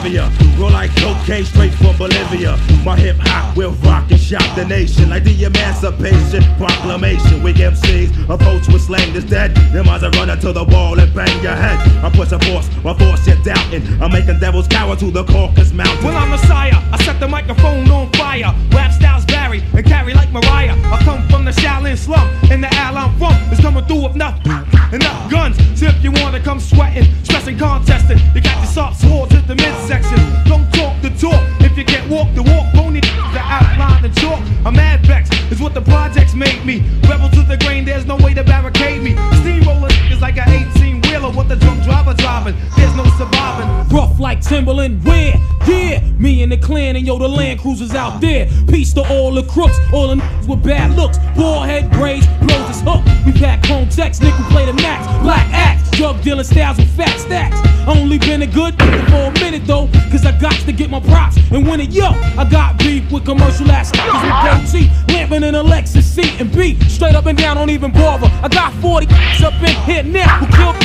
heavier. Roll like cocaine straight from Bolivia. My hip hop will rock and shock the nation like the Emancipation Proclamation. We MCs approach with slang that's dead. Them eyes are running to the wall and bang your head. I'm pushing force, my force you're doubting. I'm making devils cower to the Caucasus Mountain. Well, I'm Messiah, I set the microphone on fire. Rap styles vary and carry like Mariah. I come from the Shaolin slum, and the al I'm from is coming through with enough guns. So if you wanna come sweating, stressing, contesting, you got your soft swords at the midsection. Don't talk the talk if you can't walk the walk. Pony the outline and chalk. I'm mad vex, is what the projects made me. Rebel to the grain, there's no way to barricade me. Steamroller is like an 18-wheeler with the drunk driver driving. There's no surviving. Rough like Timberland, where? Yeah, me and the clan and yo, the Land Cruisers out there. Peace to all the crooks, all the niggas with bad looks. Bald head braids, blows his hook. We pack home text, nickel play the max. Black axe, drug dealing styles with fat stacks. Only been a good nigga for a minute though, cause I got to get my props and win it. Yo, I got beef with commercial ass niggas with goatee, lamping in a Lexus seat and beat. Straight up and down, don't even bother. I got 40 up in here now who killed